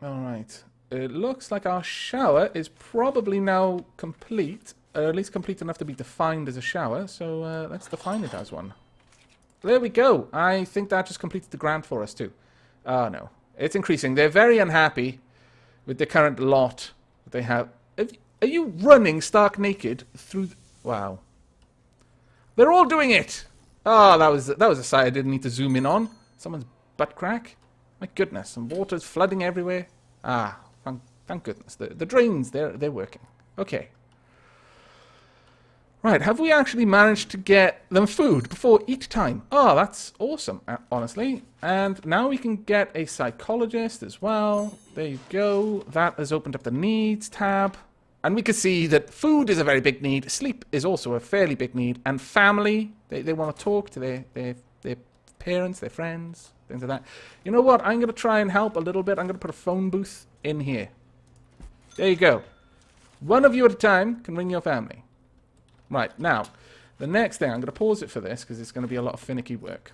Alright. It looks like our shower is probably now complete. Or at least complete enough to be defined as a shower. So let's define it as one. There we go. I think that just completed the grant for us too. Oh no. It's increasing. They're very unhappy with the current lot that they have. Are you running stark naked through... Wow. They're all doing it! Oh, that was a sight I didn't need to zoom in on. Someone's butt crack. My goodness. And water's flooding everywhere. Ah, thank goodness. The drains, they're working. Okay. Right, have we actually managed to get them food before each time? Oh, that's awesome, honestly. And now we can get a psychologist as well. There you go. That has opened up the needs tab. And we can see that food is a very big need. Sleep is also a fairly big need. And family, they want to talk to their parents, their friends, things like that. You know what? I'm going to try and help a little bit. I'm going to put a phone booth in here. There you go. One of you at a time can ring your family. Right, now, the next thing, I'm going to pause it for this because it's going to be a lot of finicky work.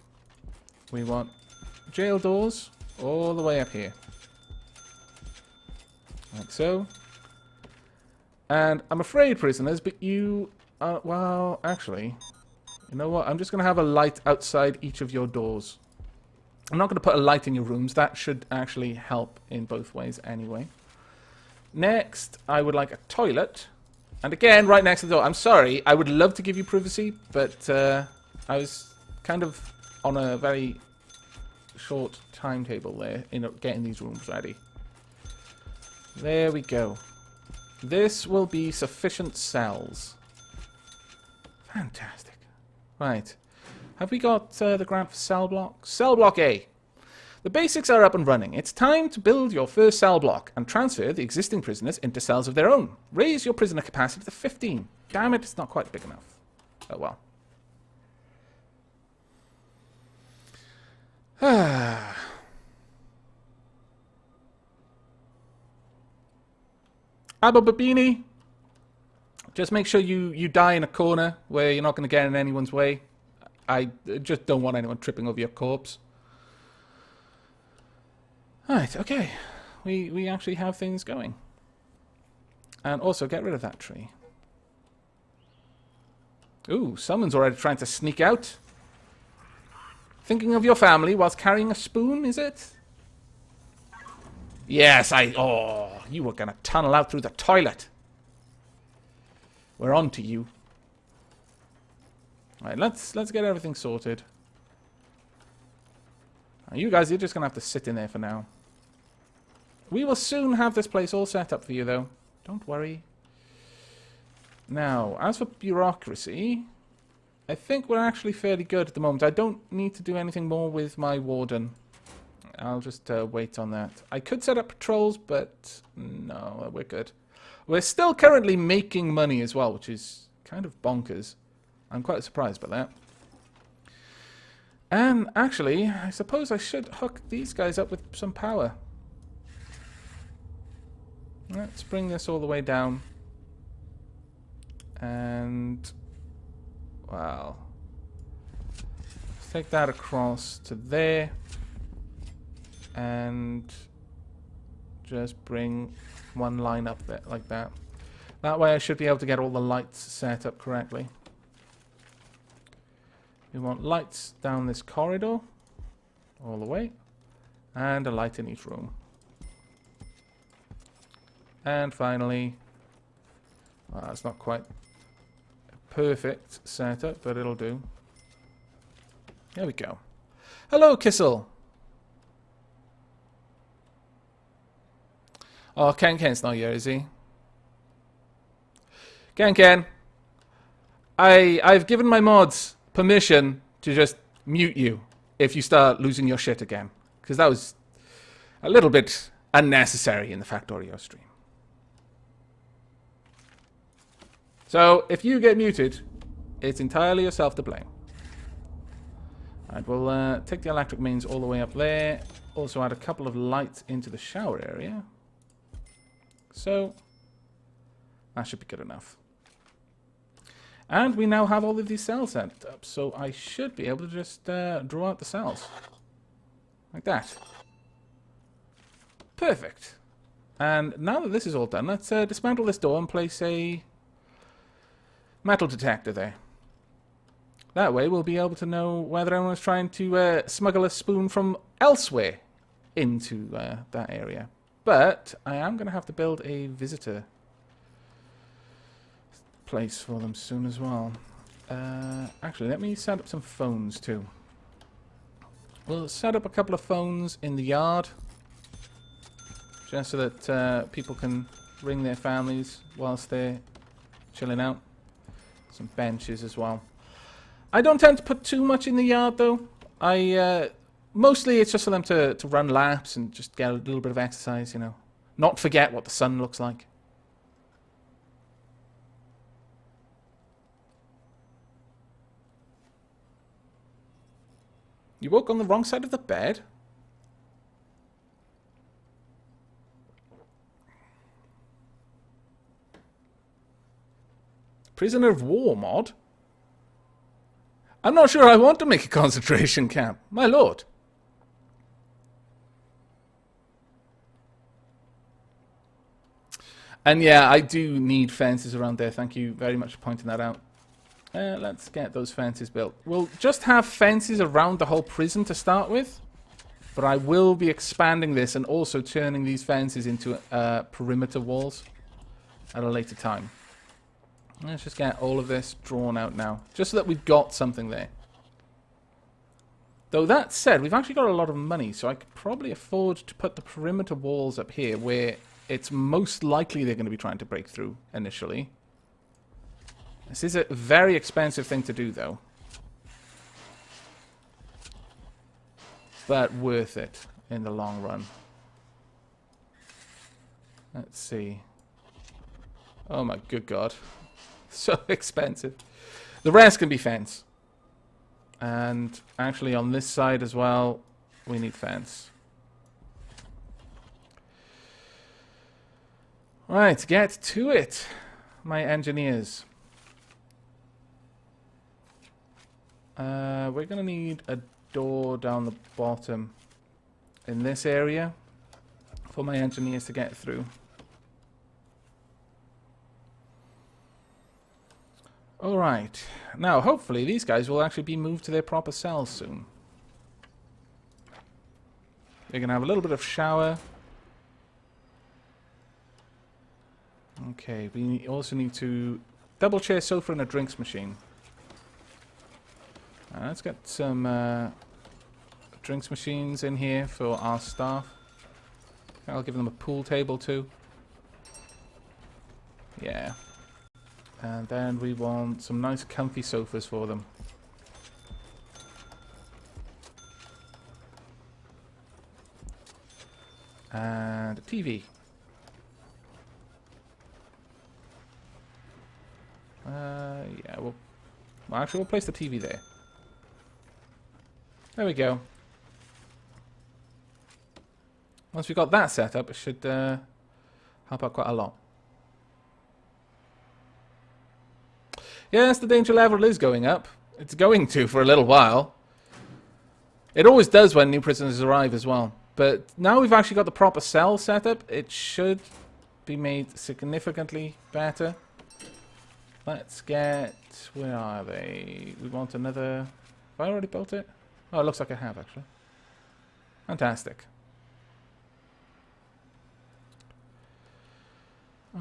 We want jail doors all the way up here. Like so. And I'm afraid, prisoners, but you are, well, actually, you know what? I'm just going to have a light outside each of your doors. I'm not going to put a light in your rooms. That should actually help in both ways anyway. Next, I would like a toilet. And again, right next to the door. I'm sorry, I would love to give you privacy, but I was kind of on a very short timetable there in getting these rooms ready. There we go. This will be sufficient cells. Fantastic. Right. Have we got the grant for cell block? Cell block A. The basics are up and running. It's time to build your first cell block and transfer the existing prisoners into cells of their own. Raise your prisoner capacity to 15. Damn it, it's not quite big enough. Oh well. Babini, just make sure you die in a corner where you're not going to get in anyone's way. I just don't want anyone tripping over your corpse. Right, okay. We actually have things going. And also, get rid of that tree. Ooh, someone's already trying to sneak out. Thinking of your family whilst carrying a spoon, is it? Yes, oh, you were going to tunnel out through the toilet. We're on to you. Right, let's get everything sorted. Now, you guys, you're just going to have to sit in there for now. We will soon have this place all set up for you, though. Don't worry. Now, as for bureaucracy, I think we're actually fairly good at the moment. I don't need to do anything more with my warden. I'll just wait on that. I could set up patrols, but no, we're good. We're still currently making money as well, which is kind of bonkers. I'm quite surprised by that. And actually, I suppose I should hook these guys up with some power. Let's bring this all the way down. And, well, let's take that across to there. And just bring one line up there, like that. That way I should be able to get all the lights set up correctly. We want lights down this corridor, all the way. And a light in each room. And finally, well, it's not quite a perfect setup, but it'll do. There we go. Hello, Kissel. Oh, Ken's not here, is he? Ken. I've given my mods permission to just mute you if you start losing your shit again. Because that was a little bit unnecessary in the Factorio stream. So, if you get muted, it's entirely yourself to blame. Alright, we'll take the electric mains all the way up there. Also add a couple of lights into the shower area. So, that should be good enough. And we now have all of these cells set up, so I should be able to just draw out the cells. Like that. Perfect. And now that this is all done, let's dismantle this door and place a metal detector there. That way we'll be able to know whether anyone's trying to smuggle a spoon from elsewhere into that area. But I am going to have to build a visitor place for them soon as well. Actually, let me set up some phones too. We'll set up a couple of phones in the yard, just so that people can ring their families whilst they're chilling out. Some benches as well. I don't tend to put too much in the yard though. Mostly it's just for them to run laps and just get a little bit of exercise, you know. Not forget what the sun looks like. You woke on the wrong side of the bed? Prisoner of war mod? I'm not sure I want to make a concentration camp, my lord. And yeah, I do need fences around there. Thank you very much for pointing that out. Let's get those fences built. We'll just have fences around the whole prison to start with. But I will be expanding this and also turning these fences into perimeter walls at a later time. Let's just get all of this drawn out now. Just so that we've got something there. Though that said, we've actually got a lot of money. So I could probably afford to put the perimeter walls up here where it's most likely they're going to be trying to break through initially. This is a very expensive thing to do, though. But worth it in the long run. Let's see. Oh my good god. So expensive. The rest can be fence. And actually on this side as well, we need fence. Right, get to it, my engineers. We're going to need a door down the bottom in this area for my engineers to get through. Alright, now hopefully these guys will actually be moved to their proper cells soon. They're going to have a little bit of shower. Okay, we also need to double chair sofa and a drinks machine. Let's get some drinks machines in here for our staff. I'll give them a pool table too. Yeah. And then we want some nice comfy sofas for them. And a TV. Yeah, well, actually we'll place the TV there. There we go. Once we've got that set up, it should help out quite a lot. Yes, the danger level is going up. It's going to for a little while. It always does when new prisoners arrive as well. But now we've actually got the proper cell set up, it should be made significantly better. Let's get... where are they? We want another... have I already built it? Oh, it looks like I have, actually. Fantastic.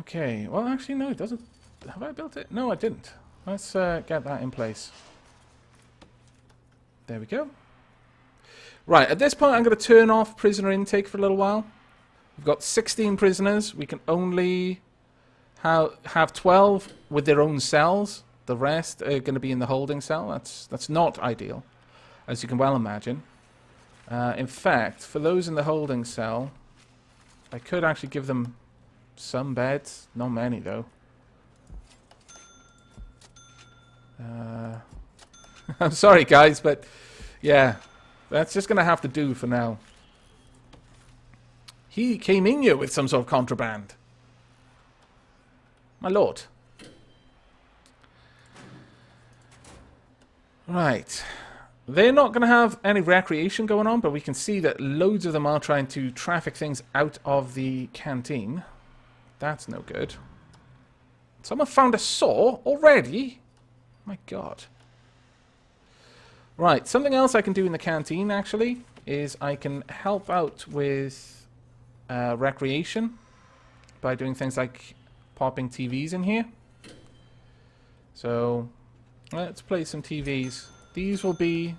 Okay, well, actually, no, it doesn't... have I built it? No, I didn't. Let's get that in place. There we go. Right, at this point, I'm going to turn off prisoner intake for a little while. We've got 16 prisoners. We can only have 12 with their own cells. The rest are going to be in the holding cell. That's not ideal, as you can well imagine. In fact, for those in the holding cell, I could actually give them some beds. Not many, though. I'm sorry, guys, but yeah, that's just going to have to do for now. He came in here with some sort of contraband. My lord. Right. They're not going to have any recreation going on, but we can see that loads of them are trying to traffic things out of the canteen. That's no good. Someone found a saw already? My God. Right, something else I can do in the canteen, actually, is I can help out with recreation by doing things like popping TVs in here. So, let's play some TVs. These will be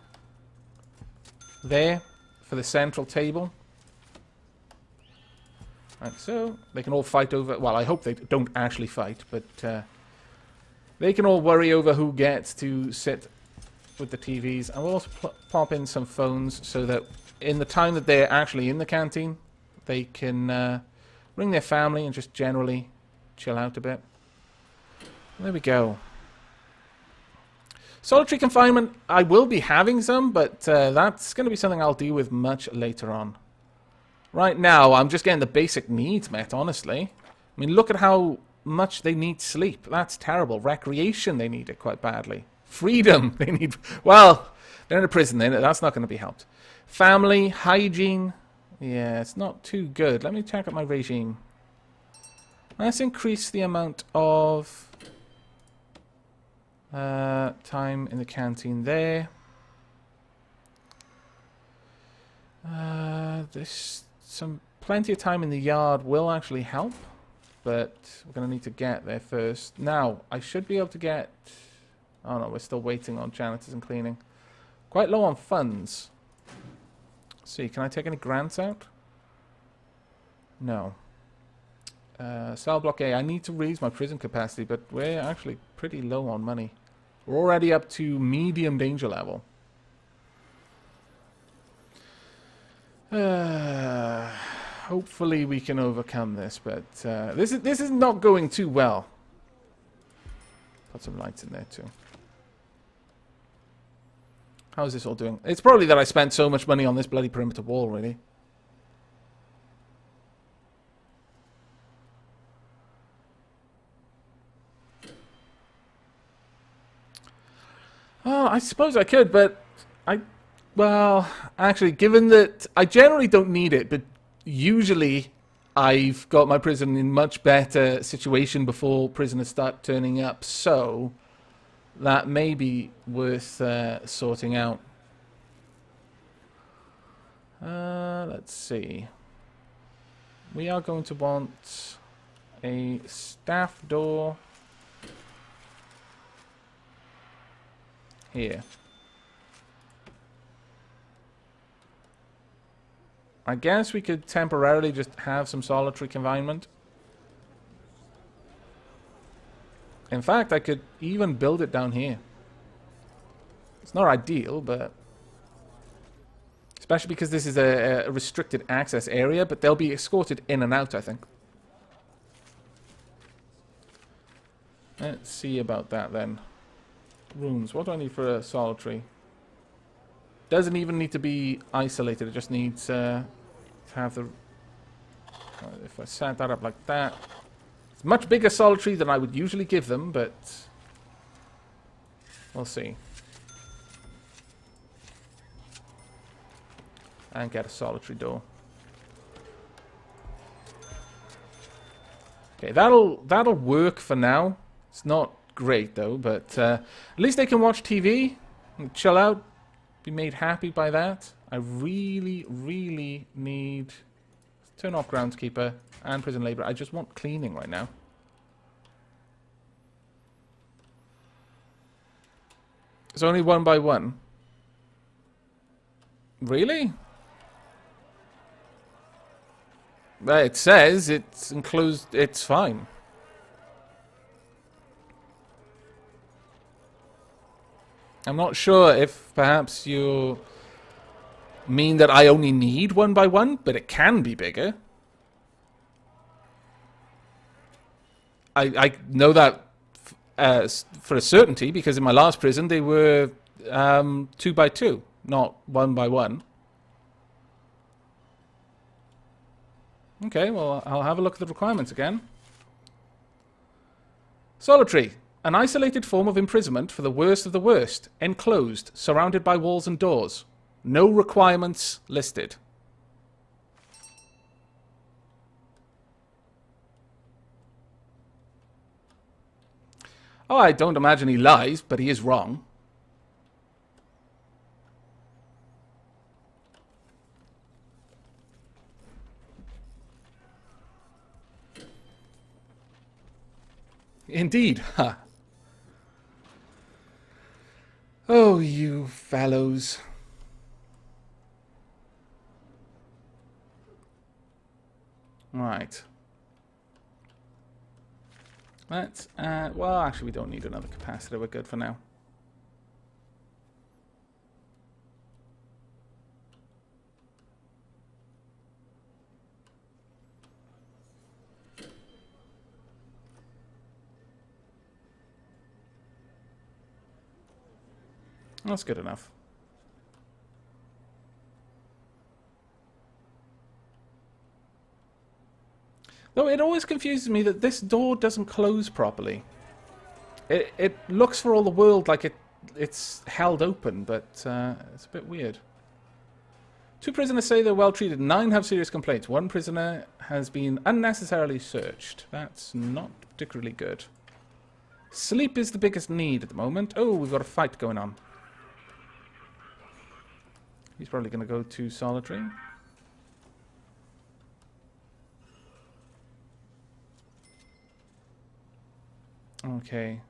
there for the central table. Like so. They can all fight over... Well, I hope they don't actually fight, but they can all worry over who gets to sit with the TVs. And we'll also pop in some phones so that in the time that they're actually in the canteen, they can ring their family and just generally chill out a bit. There we go. Solitary confinement, I will be having some, but that's going to be something I'll deal with much later on. Right now, I'm just getting the basic needs met, honestly. I mean, look at how much they need sleep. That's terrible. Recreation, they need it quite badly. Freedom, they need... Well, they're in a prison, then. That's not going to be helped. Family, hygiene. Yeah, it's not too good. Let me check out my regime. Let's increase the amount of... time in the canteen there. Plenty of time in the yard will actually help, but we're going to need to get there first. Now, I should be able to get... Oh no, we're still waiting on janitors and cleaning. Quite low on funds. Let's see, can I take any grants out? No. Cell block A. I need to raise my prison capacity, but we're actually pretty low on money. We're already up to medium danger level. Hopefully we can overcome this, but this is not going too well. Put some lights in there too. How is this all doing? It's probably that I spent so much money on this bloody perimeter wall, really. Oh, I suppose I could, but well, actually, given that I generally don't need it, but usually I've got my prison in much better situation before prisoners start turning up, so that may be worth sorting out. Let's see. We are going to want a staff door here. I guess we could temporarily just have some solitary confinement. In fact, I could even build it down here. It's not ideal, but... Especially because this is a restricted access area, but they'll be escorted in and out, I think. Let's see about that then. Rooms. What do I need for a solitary? Doesn't even need to be isolated. It just needs to have the... if I set that up like that... It's much bigger solitary than I would usually give them, but... we'll see. And get a solitary door. Okay, that'll work for now. It's not great though, but at least they can watch TV and chill out, be made happy by that. I really, really need... Turn off groundskeeper and prison labor. I just want cleaning right now. It's only 1 by 1. Really? It says it's enclosed, it's fine. I'm not sure if perhaps you mean that I only need 1 by 1, but it can be bigger. I know that for a certainty, because in my last prison they were 2 by 2, not 1 by 1. Okay, well, I'll have a look at the requirements again. Solitary. An isolated form of imprisonment for the worst of the worst. Enclosed, surrounded by walls and doors. No requirements listed. Oh, I don't imagine he lies, but he is wrong. Indeed. Ha. Oh, you fellows. Right. Let's add... Well, actually, we don't need another capacitor. We're good for now. That's good enough. Though it always confuses me that this door doesn't close properly. It looks for all the world like it's held open, but it's a bit weird. 2 prisoners say they're well treated. 9 have serious complaints. 1 prisoner has been unnecessarily searched. That's not particularly good. Sleep is the biggest need at the moment. Oh, we've got a fight going on. He's probably going to go to solitary. Okay.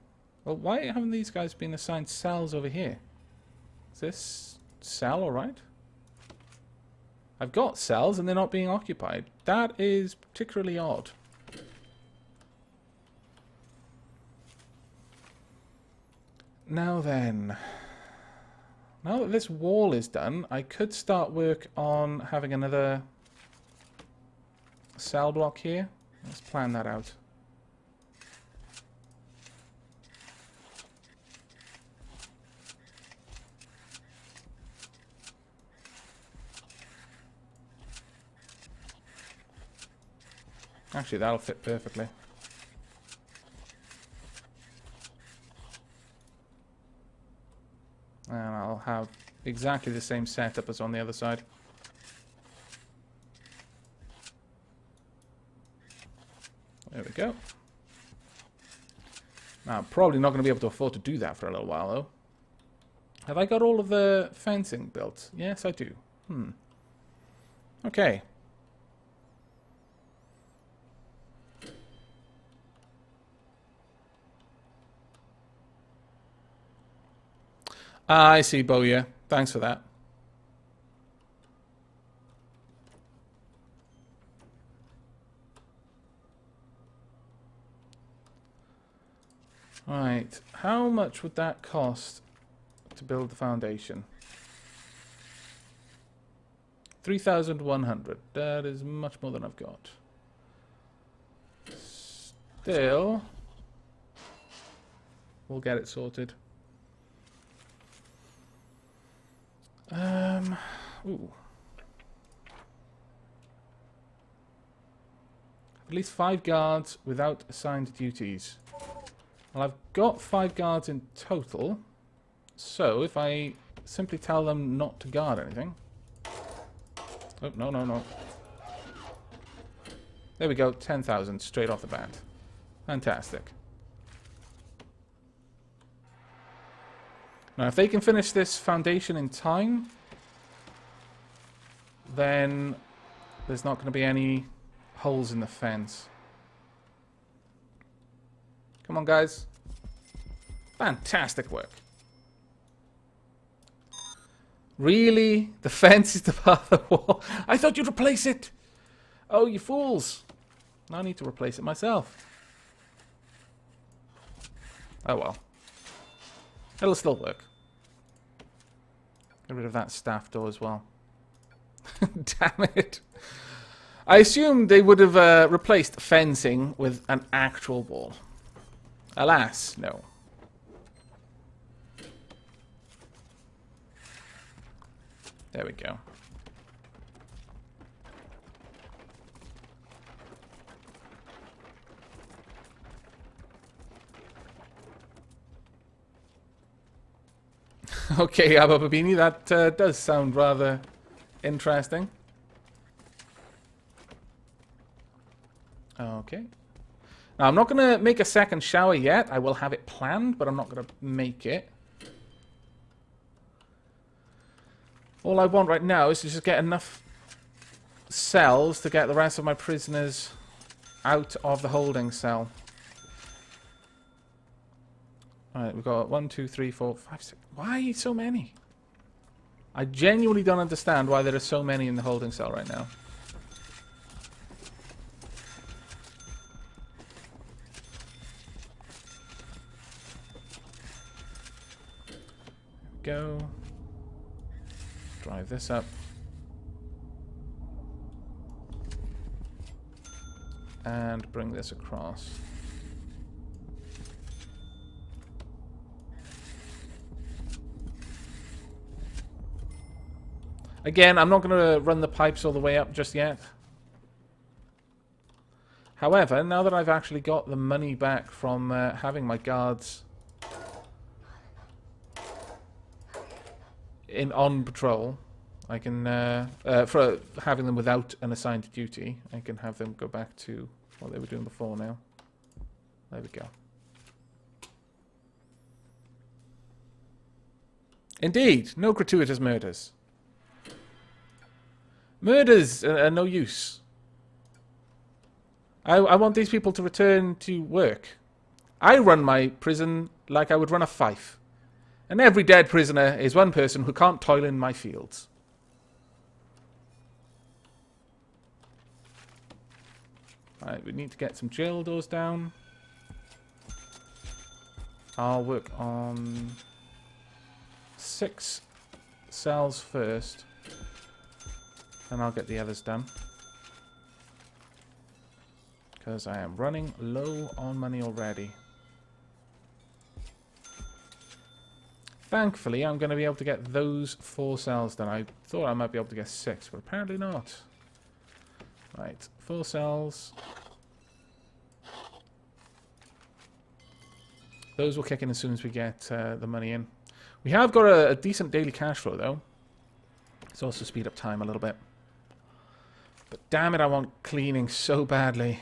Well, why haven't these guys been assigned cells over here? Is this cell alright? I've got cells and they're not being occupied. That is particularly odd. Now then. Now that this wall is done, I could start work on having another cell block here. Let's plan that out. Actually, that'll fit perfectly. And I'll have exactly the same setup as on the other side. There we go. Now, I'm probably not going to be able to afford to do that for a little while, though. Have I got all of the fencing built? Yes, I do. Okay. I see, Bowyer. Thanks for that. Right. How much would that cost to build the foundation? 3,100. That is much more than I've got. Still, we'll get it sorted. Ooh. At least 5 guards without assigned duties. Well, I've got 5 guards in total. So, if I simply tell them not to guard anything... Oh, no, no, no. There we go, 10,000 straight off the bat. Fantastic. Now, if they can finish this foundation in time, then there's not going to be any holes in the fence. Come on, guys. Fantastic work. Really? The fence is the part of the wall? I thought you'd replace it. Oh, you fools. I need to replace it myself. Oh, well. It'll still work. Get rid of that staff door as well. Damn it. I assumed they would have replaced fencing with an actual wall. Alas, no. There we go. Okay, Abababini, that does sound rather interesting. Okay. Now, I'm not going to make a second shower yet. I will have it planned, but I'm not going to make it. All I want right now is to just get enough cells to get the rest of my prisoners out of the holding cell. Alright, we've got 1, 2, 3, 4, 5, 6. Why so many? I genuinely don't understand why there are so many in the holding cell right now. Go. Drive this up. And bring this across. Again, I'm not going to run the pipes all the way up just yet. However, now that I've actually got the money back from having my guards on patrol, I can, for having them without an assigned duty, I can have them go back to what they were doing before now. There we go. Indeed, no gratuitous murders. Murders are no use. I want these people to return to work. I run my prison like I would run a fife. And every dead prisoner is one person who can't toil in my fields. Alright, we need to get some jail doors down. I'll work on 6 cells first. And I'll get the others done. Because I am running low on money already. Thankfully, I'm going to be able to get those 4 cells done. I thought I might be able to get 6, but apparently not. Right, 4 cells. Those will kick in as soon as we get the money in. We have got a decent daily cash flow, though. It's also speed up time a little bit. But damn it, I want cleaning so badly.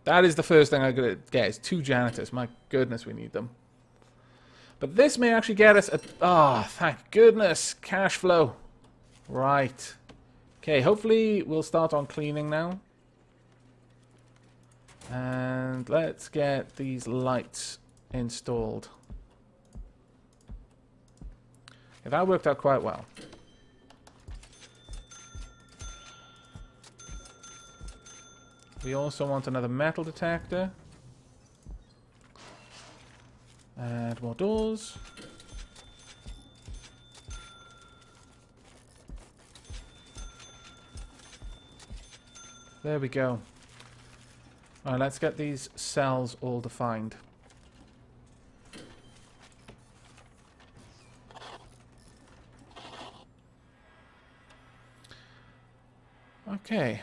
That is the first thing I'm going to get, is 2 janitors. My goodness, we need them. But this may actually get us a... Ah, thank goodness. Cash flow. Right. Okay, hopefully we'll start on cleaning now. And let's get these lights installed. Yeah, that worked out quite well. We also want another metal detector. And more doors. There we go. Alright, let's get these cells all defined. Okay.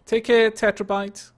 Take care, Tetrabyte.